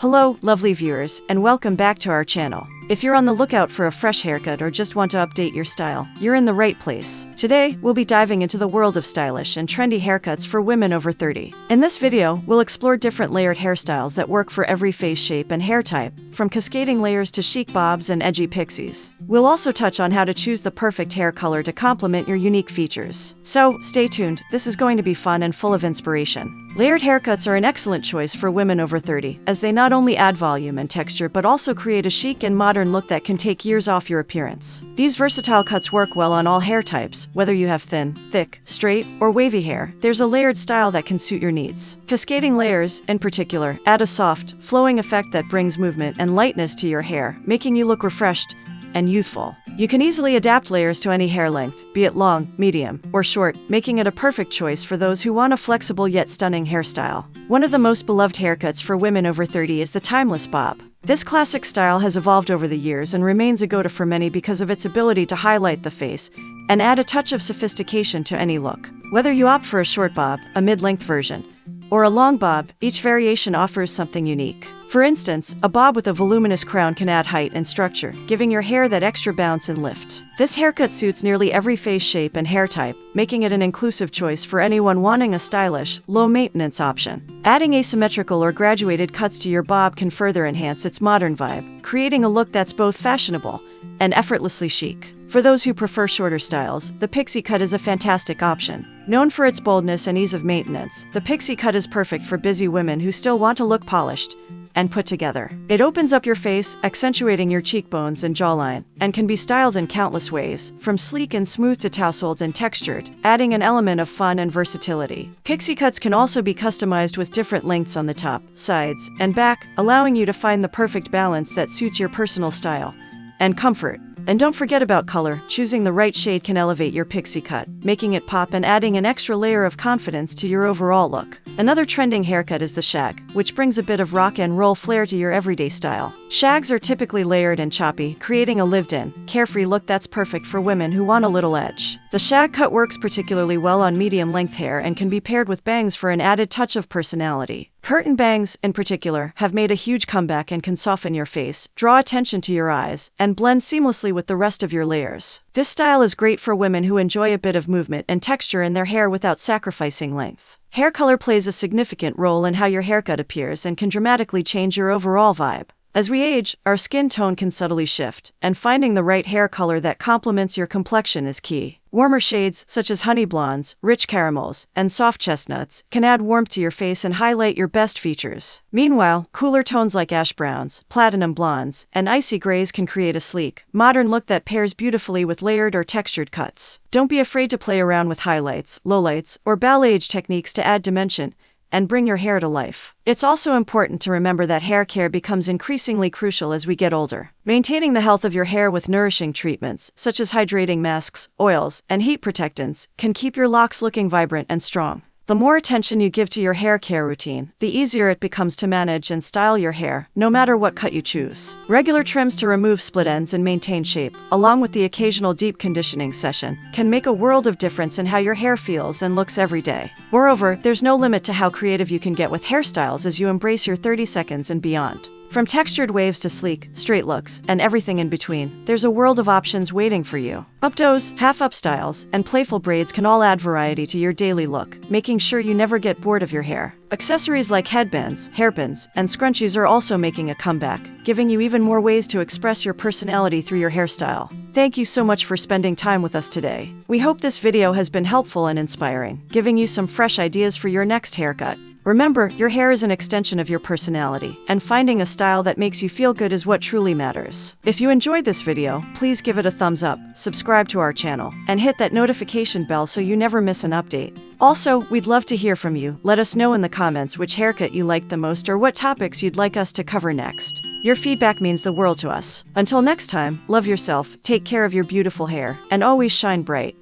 Hello, lovely viewers, and welcome back to our channel. If you're on the lookout for a fresh haircut or just want to update your style, you're in the right place. Today, we'll be diving into the world of stylish and trendy haircuts for women over 30. In this video, we'll explore different layered hairstyles that work for every face shape and hair type, from cascading layers to chic bobs and edgy pixies. We'll also touch on how to choose the perfect hair color to complement your unique features. So, stay tuned, this is going to be fun and full of inspiration. Layered haircuts are an excellent choice for women over 30, as they not only add volume and texture but also create a chic and modern look that can take years off your appearance. These versatile cuts work well on all hair types, whether you have thin, thick, straight, or wavy hair. There's a layered style that can suit your needs. Cascading layers, in particular, add a soft, flowing effect that brings movement and lightness to your hair, making you look refreshed and youthful. You can easily adapt layers to any hair length, be it long, medium, or short, making it a perfect choice for those who want a flexible yet stunning hairstyle. One of the most beloved haircuts for women over 30 is the timeless bob. This classic style has evolved over the years and remains a go-to for many because of its ability to highlight the face and add a touch of sophistication to any look. Whether you opt for a short bob, a mid-length version, or a long bob, each variation offers something unique. For instance, a bob with a voluminous crown can add height and structure, giving your hair that extra bounce and lift. This haircut suits nearly every face shape and hair type, making it an inclusive choice for anyone wanting a stylish, low-maintenance option. Adding asymmetrical or graduated cuts to your bob can further enhance its modern vibe, creating a look that's both fashionable and effortlessly chic. For those who prefer shorter styles, the pixie cut is a fantastic option. Known for its boldness and ease of maintenance, the pixie cut is perfect for busy women who still want to look polished and put together. It opens up your face, accentuating your cheekbones and jawline, and can be styled in countless ways, from sleek and smooth to tousled and textured, adding an element of fun and versatility. Pixie cuts can also be customized with different lengths on the top, sides, and back, allowing you to find the perfect balance that suits your personal style and comfort. And don't forget about color. Choosing the right shade can elevate your pixie cut, making it pop and adding an extra layer of confidence to your overall look. Another trending haircut is the shag, which brings a bit of rock and roll flair to your everyday style. Shags are typically layered and choppy, creating a lived-in, carefree look that's perfect for women who want a little edge. The shag cut works particularly well on medium-length hair and can be paired with bangs for an added touch of personality. Curtain bangs, in particular, have made a huge comeback and can soften your face, draw attention to your eyes, and blend seamlessly with the rest of your layers. This style is great for women who enjoy a bit of movement and texture in their hair without sacrificing length. Hair color plays a significant role in how your haircut appears and can dramatically change your overall vibe. As we age, our skin tone can subtly shift, and finding the right hair color that complements your complexion is key. Warmer shades, such as honey blondes, rich caramels, and soft chestnuts, can add warmth to your face and highlight your best features. Meanwhile, cooler tones like ash browns, platinum blondes, and icy grays can create a sleek, modern look that pairs beautifully with layered or textured cuts. Don't be afraid to play around with highlights, lowlights, or balayage techniques to add dimension and bring your hair to life. It's also important to remember that hair care becomes increasingly crucial as we get older. Maintaining the health of your hair with nourishing treatments, such as hydrating masks, oils, and heat protectants, can keep your locks looking vibrant and strong. The more attention you give to your hair care routine, the easier it becomes to manage and style your hair, no matter what cut you choose. Regular trims to remove split ends and maintain shape, along with the occasional deep conditioning session, can make a world of difference in how your hair feels and looks every day. Moreover, there's no limit to how creative you can get with hairstyles as you embrace your 30 seconds and beyond. From textured waves to sleek, straight looks, and everything in between, there's a world of options waiting for you. Updos, half-up styles, and playful braids can all add variety to your daily look, making sure you never get bored of your hair. Accessories like headbands, hairpins, and scrunchies are also making a comeback, giving you even more ways to express your personality through your hairstyle. Thank you so much for spending time with us today. We hope this video has been helpful and inspiring, giving you some fresh ideas for your next haircut. Remember, your hair is an extension of your personality, and finding a style that makes you feel good is what truly matters. If you enjoyed this video, please give it a thumbs up, subscribe to our channel, and hit that notification bell so you never miss an update. Also, we'd love to hear from you. Let us know in the comments which haircut you liked the most or what topics you'd like us to cover next. Your feedback means the world to us. Until next time, love yourself, take care of your beautiful hair, and always shine bright.